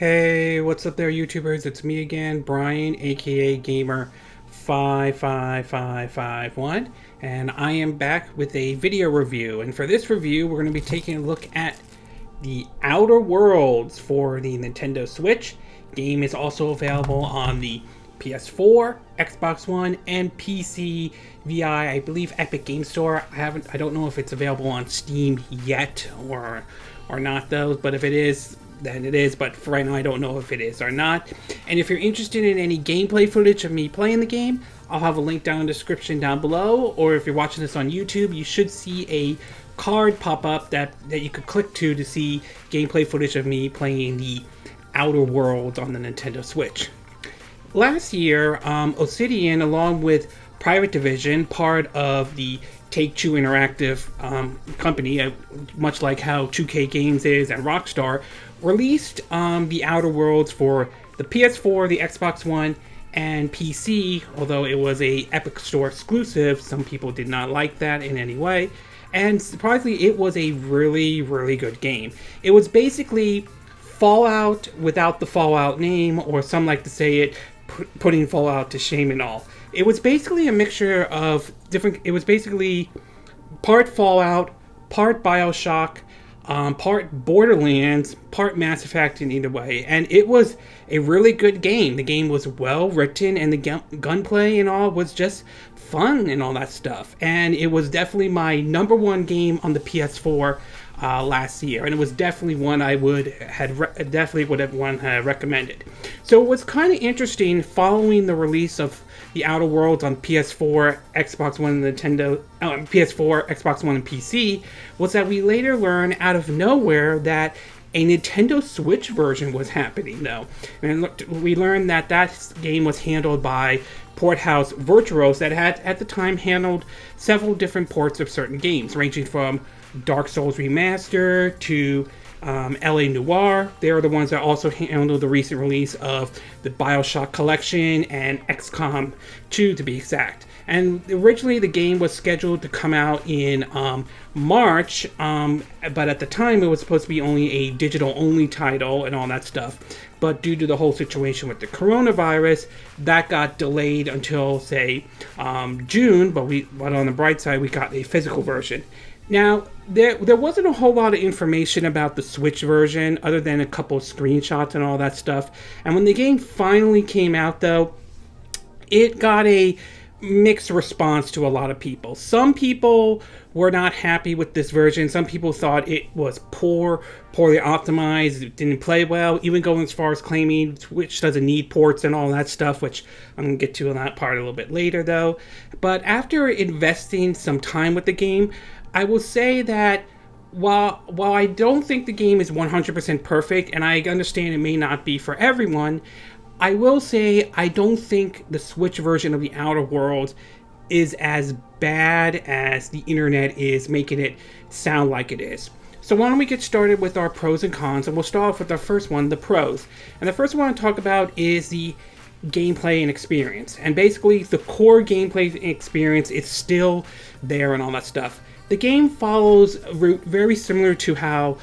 Hey, what's up there, YouTubers? It's me again, Brian, aka Gamer55551, and I am back with a video review. And for this review, we're going to be taking a look at the Outer Worlds for the Nintendo Switch. Game is also available on the PS4, Xbox One, and PC via, I believe, Epic Game Store. I don't know if it's available on Steam yet or not though, but if it is, then it is, but for right now I don't know if it is or not. And if you're interested in any gameplay footage of me playing the game, I'll have a link down in the description down below, or if you're watching this on YouTube, you should see a card pop up that you could click to see gameplay footage of me playing the Outer Worlds on the Nintendo Switch. Last year, Obsidian, along with Private Division, part of the Take-Two Interactive company, much like how 2K Games is and Rockstar, released the Outer Worlds for the PS4, the Xbox One, and PC, although it was a Epic Store exclusive. Some people did not like that in any way, and surprisingly, it was a really, really good game. It was basically Fallout without the Fallout name, or some like to say it, putting Fallout to shame and all. It was basically a mixture of different. It was basically part Fallout, part BioShock, part Borderlands, part Mass Effect in either way. And it was a really good game. The game was well written, and the gunplay and all was just fun and all that stuff. And it was definitely my number one game on the PS4 last year, and it was definitely one I would have recommended. So it was kind of interesting following the release of the Outer Worlds on PS4, Xbox One, and PS4, Xbox One, and PC, was that we later learned out of nowhere that a Nintendo Switch version was happening, though. And we learned that that game was handled by Porthouse Virtuos, that had at the time handled several different ports of certain games, ranging from Dark Souls Remastered to LA Noire. They are the ones that also handled the recent release of the BioShock Collection and XCOM 2, to be exact. And originally the game was scheduled to come out in March, but at the time it was supposed to be only a digital-only title and all that stuff. But due to the whole situation with the coronavirus, that got delayed until, say, June, but on the bright side, we got a physical version. Now, there wasn't a whole lot of information about the Switch version, other than a couple of screenshots and all that stuff. And when the game finally came out, though, it got a mixed response to a lot of people. Some people were not happy with this version. Some people thought it was poorly optimized, it didn't play well, even going as far as claiming Switch doesn't need ports and all that stuff, which I'm going to get to in that part a little bit later, though. But after investing some time with the game, I will say that while I don't think the game is 100% perfect, and I understand it may not be for everyone, I will say I don't think the Switch version of the Outer Worlds is as bad as the internet is making it sound like it is. So why don't we get started with our pros and cons, and we'll start off with our first one, the pros. And the first one I want to talk about is the gameplay and experience. And basically the core gameplay experience is still there and all that stuff. The game follows a route very similar to how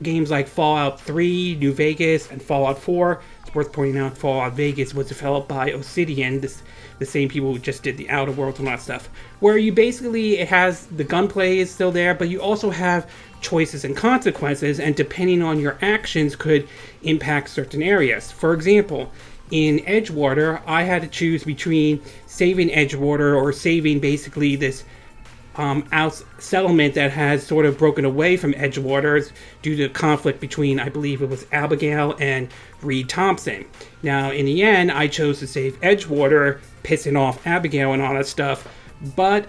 games like Fallout 3, New Vegas, and Fallout 4, it's worth pointing out Fallout Vegas was developed by Obsidian, the same people who just did the Outer Worlds and all that stuff, where you basically, it has, the gunplay is still there, but you also have choices and consequences, and depending on your actions could impact certain areas. For example, in Edgewater, I had to choose between saving Edgewater or saving basically this settlement that has sort of broken away from Edgewater due to conflict between, I believe it was Abigail and Reed Thompson. Now, in the end, I chose to save Edgewater, pissing off Abigail and all that stuff. But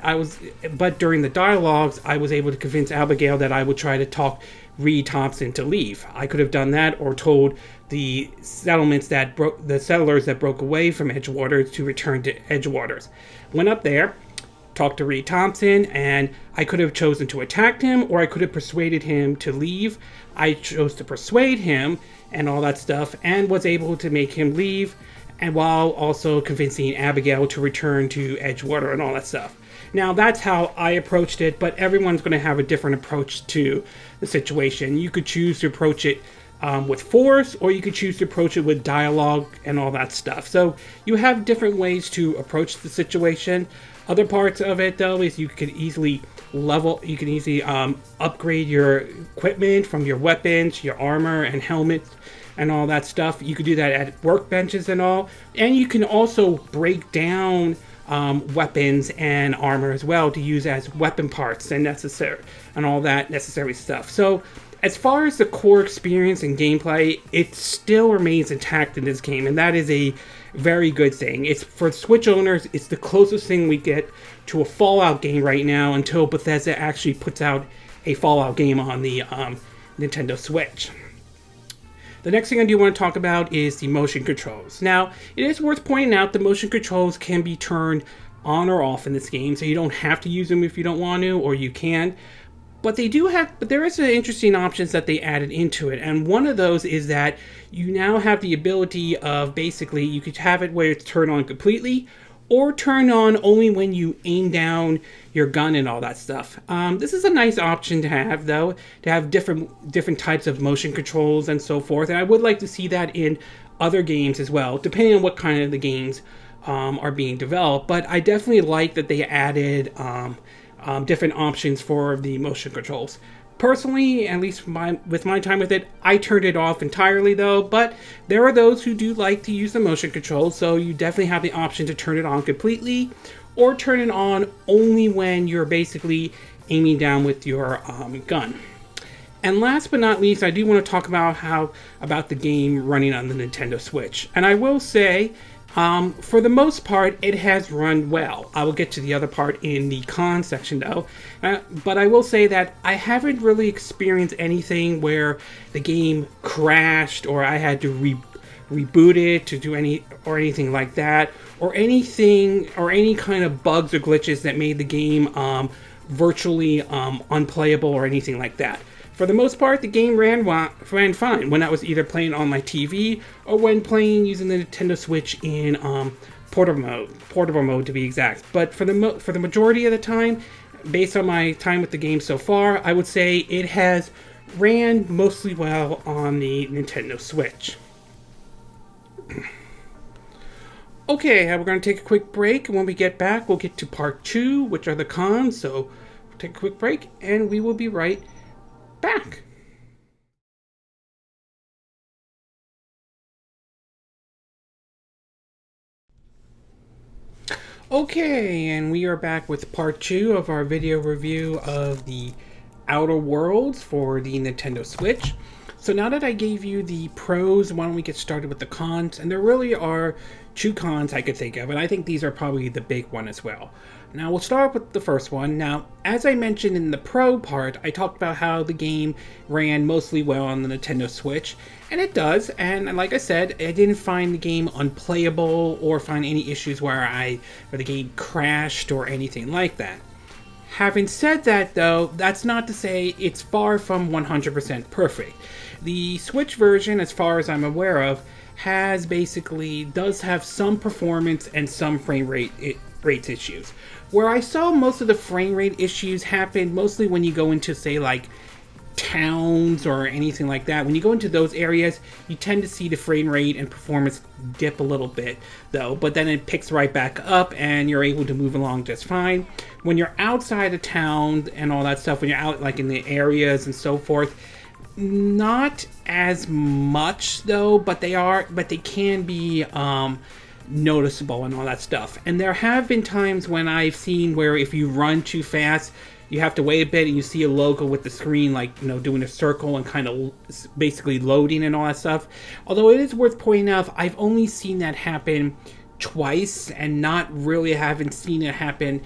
during the dialogues, I was able to convince Abigail that I would try to talk Reed Thompson to leave. I could have done that, or told the settlers that broke away from Edgewater to return to Edgewater. Went up there, talked to Reed Thompson, and I could have chosen to attack him, or I could have persuaded him to leave. I chose to persuade him and all that stuff, and was able to make him leave, and while also convincing Abigail to return to Edgewater and all that stuff. Now, that's how I approached it, but everyone's going to have a different approach to the situation. You could choose to approach it with force, or you could choose to approach it with dialogue and all that stuff. So you have different ways to approach the situation. Other parts of it, though, is you can easily upgrade your equipment, from your weapons, your armor and helmets and all that stuff. You could do that at workbenches and all. And you can also break down weapons and armor as well to use as weapon parts and all that necessary stuff. So as far as the core experience and gameplay, it still remains intact in this game, and that is a very good thing. It's for Switch owners, it's the closest thing we get to a Fallout game right now, until Bethesda actually puts out a Fallout game on the Nintendo Switch. The next thing I do want to talk about is the motion controls. Now, it is worth pointing out the motion controls can be turned on or off in this game, so you don't have to use them if you don't want to, or you can. But there is some interesting options that they added into it, and one of those is that you now have the ability of, basically, you could have it where it's turned on completely, or turn on only when you aim down your gun and all that stuff. This is a nice option to have, though, to have different types of motion controls and so forth, and I would like to see that in other games as well, depending on what kind of the games are being developed. But I definitely like that they added different options for the motion controls. Personally, at least with my time with it, I turned it off entirely, though, but there are those who do like to use the motion controls, so you definitely have the option to turn it on completely, or turn it on only when you're basically aiming down with your gun. And last but not least, I do want to talk about the game running on the Nintendo Switch. And I will say, for the most part, it has run well. I will get to the other part in the cons section, though. But I will say that I haven't really experienced anything where the game crashed, or I had to reboot it to do anything like that, or any kind of bugs or glitches that made the game virtually unplayable or anything like that. For the most part, the game ran fine when I was either playing on my TV or when playing using the Nintendo Switch in portable mode to be exact. But for the majority of the time, based on my time with the game so far, I would say it has ran mostly well on the Nintendo Switch. Okay, we're going to take a quick break, and when we get back, we'll get to part 2, which are the cons. So we'll take a quick break, and we will be right back. Okay, and we are back with part 2 of our video review of the Outer Worlds for the Nintendo Switch. So now that I gave you the pros, why don't we get started with the cons? And there really are 2 cons I could think of, and I think these are probably the big one as well. Now we'll start with the first one. Now, as I mentioned in the pro part, I talked about how the game ran mostly well on the Nintendo Switch, and it does. And like I said, I didn't find the game unplayable or find any issues where the game crashed or anything like that. Having said that, though, that's not to say it's far from 100% perfect. The Switch version, as far as I'm aware of, does have some performance and some frame rate issues. Where I saw most of the frame rate issues happen mostly when you go into, say, like towns or anything like that. When you go into those areas, you tend to see the frame rate and performance dip a little bit, though, but then it picks right back up and you're able to move along just fine. When you're outside of town and all that stuff, when you're out like in the areas and so forth, not as much, though, but they can be noticeable and all that stuff. And there have been times when I've seen where if you run too fast, you have to wait a bit and you see a logo with the screen, like, doing a circle and kind of basically loading and all that stuff. Although it is worth pointing out, I've only seen that happen twice and haven't seen it happen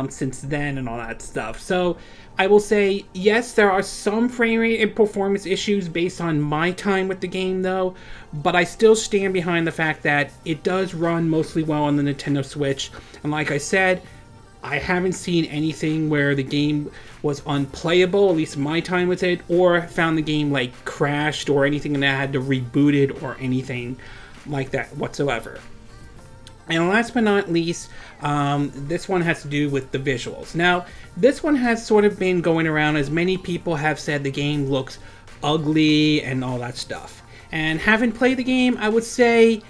since then and all that stuff. So I will say, yes, there are some frame rate and performance issues based on my time with the game, though, but I still stand behind the fact that it does run mostly well on the Nintendo Switch. And like I said, I haven't seen anything where the game was unplayable, at least my time with it, or found the game like crashed or anything and I had to reboot it or anything like that whatsoever. And last but not least, this one has to do with the visuals. Now, this one has sort of been going around as many people have said the game looks ugly and all that stuff. And having played the game, I would say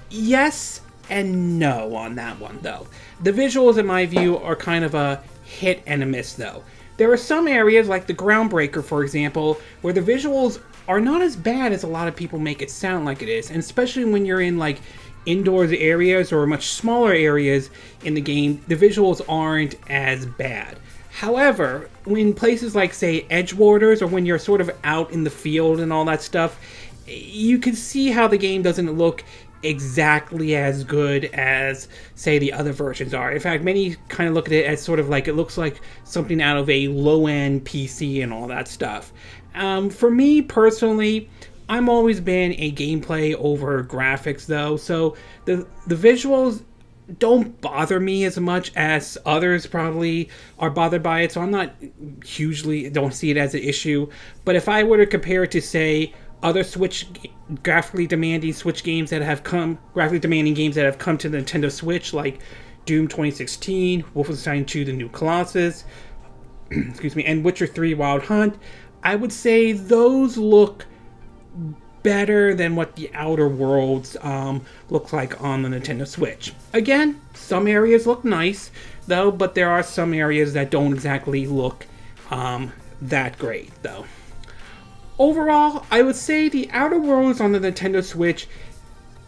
yes and no on that one, though. The visuals, in my view, are kind of a hit and a miss, though. There are some areas, like the Groundbreaker, for example, where the visuals are not as bad as a lot of people make it sound like it is. And especially when you're in, like, indoors areas or much smaller areas in the game, the visuals aren't as bad. However, when places like, say, Edgewaters, or when you're sort of out in the field and all that stuff, you can see how the game doesn't look exactly as good as, say, the other versions are. In fact, many kind of look at it as sort of like it looks like something out of a low-end PC and all that stuff. For me personally, I'm always been a gameplay over graphics, though, so the visuals don't bother me as much as others probably are bothered by it, so I'm not don't see it as an issue. But if I were to compare it to, say, other graphically demanding games that have come to the Nintendo Switch, like Doom 2016, Wolfenstein 2: The New Colossus, excuse me, and Witcher 3: Wild Hunt, I would say those look better than what the Outer Worlds look like on the Nintendo Switch. Again, some areas look nice, though, but there are some areas that don't exactly look that great, though. Overall, I would say the Outer Worlds on the Nintendo Switch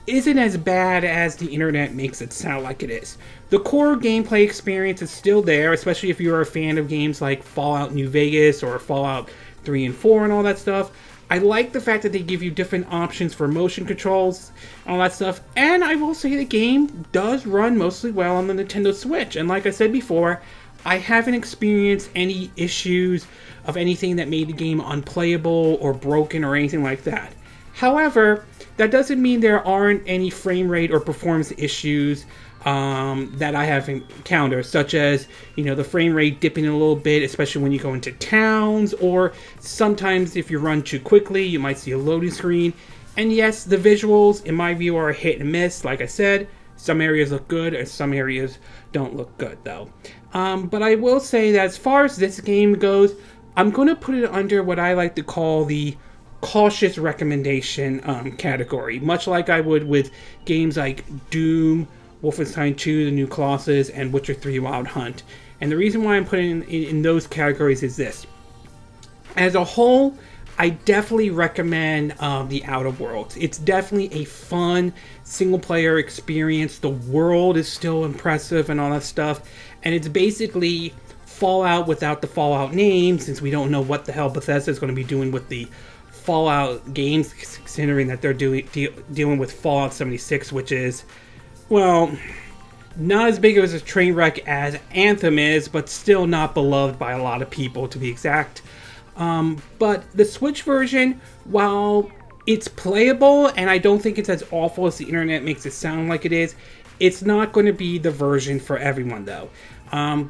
isn't as bad as the internet makes it sound like it is. The core gameplay experience is still there, especially if you're a fan of games like Fallout New Vegas or Fallout 3 and 4 and all that stuff. I like the fact that they give you different options for motion controls and all that stuff. And I will say the game does run mostly well on the Nintendo Switch. And like I said before, I haven't experienced any issues of anything that made the game unplayable or broken or anything like that. However, that doesn't mean there aren't any frame rate or performance issues that I have encountered, such as, the frame rate dipping a little bit, especially when you go into towns, or sometimes if you run too quickly, you might see a loading screen. And yes, the visuals, in my view, are a hit and miss. Like I said, some areas look good and some areas don't look good, though. But I will say that as far as this game goes, I'm going to put it under what I like to call the cautious recommendation category, much like I would with games like Doom, Wolfenstein 2: The New Colossus, and Witcher 3: Wild Hunt. And the reason why I'm putting in those categories is this. As a whole, I definitely recommend the Outer Worlds. It's definitely a fun single-player experience. The world is still impressive and all that stuff. And it's basically Fallout without the Fallout name, since we don't know what the hell Bethesda is going to be doing with the Fallout games, considering that they're dealing with Fallout 76, which is, well, not as big of a train wreck as Anthem is, but still not beloved by a lot of people, to be exact. But the Switch version, while it's playable, and I don't think it's as awful as the internet makes it sound like it is, it's not going to be the version for everyone, though.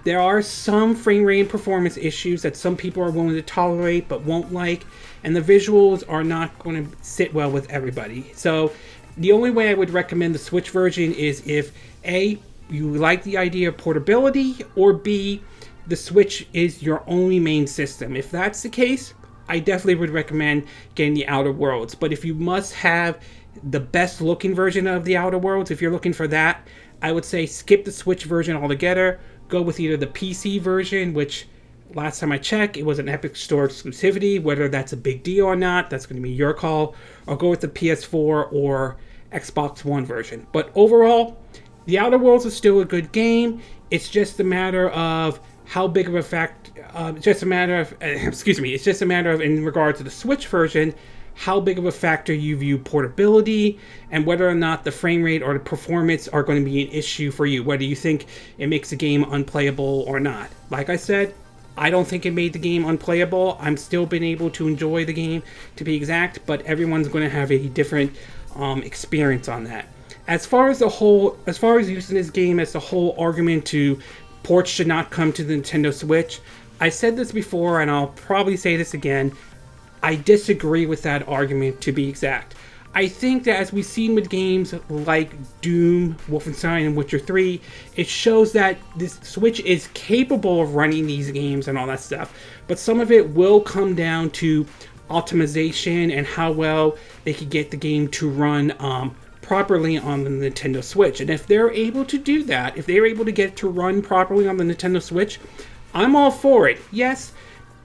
There are some frame rate and performance issues that some people are willing to tolerate but won't like, and the visuals are not going to sit well with everybody. So the only way I would recommend the Switch version is if A, you like the idea of portability, or B, the Switch is your only main system. If that's the case, I definitely would recommend getting the Outer Worlds. But if you must have the best looking version of the Outer Worlds, if you're looking for that, I would say skip the Switch version altogether. Go with either the PC version, which last time I checked, it was an Epic Store exclusivity. Whether that's a big deal or not, that's going to be your call. Or go with the PS4 or Xbox One version. But overall, the Outer Worlds is still a good game. It's just a matter of how big of a it's just a matter of, it's just a matter of, in regard to the Switch version, how big of a factor you view portability, and whether or not the frame rate or the performance are going to be an issue for you, whether you think it makes the game unplayable or not. Like I said, I don't think it made the game unplayable. I'm still been able to enjoy the game, to be exact, but everyone's going to have a different experience on that. As far as using this game as the whole argument to ports should not come to the Nintendo Switch, I said this before and I'll probably say this again. I disagree with that argument, to be exact. I think that as we've seen with games like Doom, Wolfenstein, and Witcher 3, it shows that this Switch is capable of running these games and all that stuff. But some of it will come down to optimization and how well they could get the game to run properly on the Nintendo Switch. And if they're able to do that, if they're able to get it to run properly on the Nintendo Switch, I'm all for it. Yes,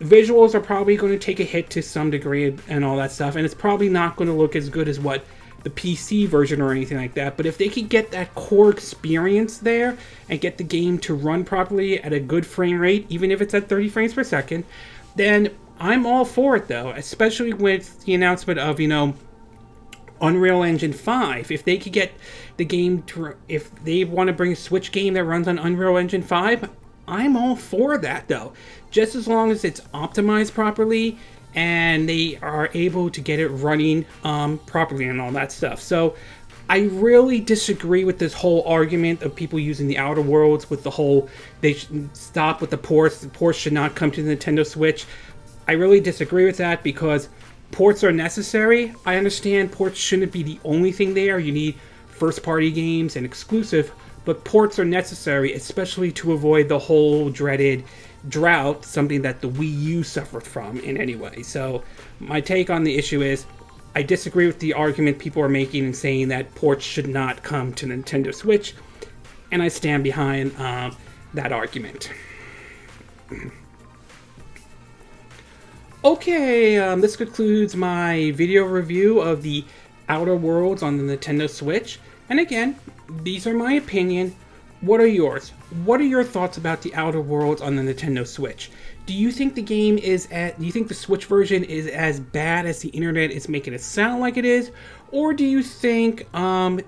visuals are probably going to take a hit to some degree and all that stuff, and it's probably not going to look as good as what the PC version or anything like that, but if they could get that core experience there and get the game to run properly at a good frame rate, even if it's at 30 frames per second, then I'm all for it, though, especially with the announcement of, Unreal Engine 5. If they could get the game to, if they want to bring a Switch game that runs on Unreal Engine 5, I'm all for that, though. Just as long as it's optimized properly and they are able to get it running properly and all that stuff. So I really disagree with this whole argument of people using the Outer Worlds with the whole they should stop with the ports should not come to the Nintendo Switch. I really disagree with that because ports are necessary. I understand ports shouldn't be the only thing there. You need first-party games and exclusive, but ports are necessary, especially to avoid the whole dreaded drought, something that the Wii U suffered from in any way. So my take on the issue is I disagree with the argument people are making and saying that ports should not come to Nintendo Switch, and I stand behind that argument. Okay, this concludes my video review of the Outer Worlds on the Nintendo Switch. And again, these are my opinion. What are yours? What are your thoughts about the Outer Worlds on the Nintendo Switch? Do you think the game is do you think the Switch version is as bad as the internet is making it sound like it is? Or do you think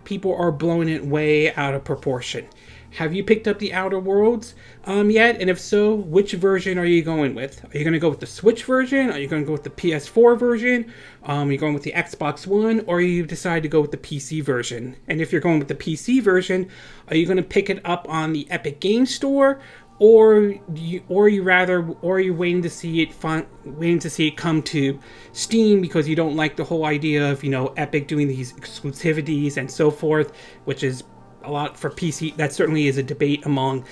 people are blowing it way out of proportion? Have you picked up the Outer Worlds yet? And if so, which version are you going with? Are you going to go with the Switch version? Are you going to go with the PS4 version? Are you going with the Xbox One? Or you decide to go with the PC version? And if you're going with the PC version, are you going to pick it up on the Epic Games Store? Or are you waiting to see it come to Steam because you don't like the whole idea of Epic doing these exclusivities and so forth, which is a lot for PC. That certainly is a debate among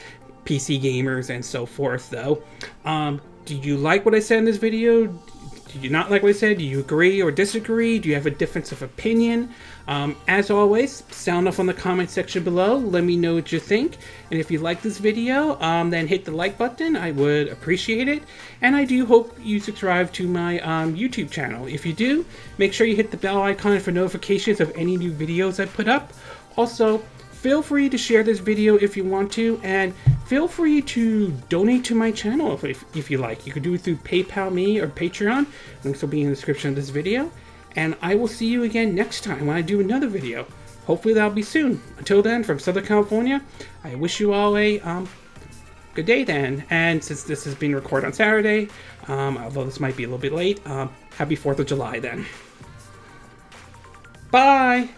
PC gamers and so forth, though. Do you like what I said in this video? Do you not like what I said? Do you agree or disagree? Do you have a difference of opinion? As always, sound off on the comment section below. Let me know what you think. And if you like this video, then hit the like button. I would appreciate it. And I do hope you subscribe to my YouTube channel. If you do, make sure you hit the bell icon for notifications of any new videos I put up. Also, feel free to share this video if you want to, and feel free to donate to my channel if you like. You could do it through PayPal me or Patreon. Links will be in the description of this video. And I will see you again next time when I do another video. Hopefully that'll be soon. Until then, from Southern California, I wish you all a good day then. And since this is being recorded on Saturday, although this might be a little bit late, happy 4th of July then. Bye!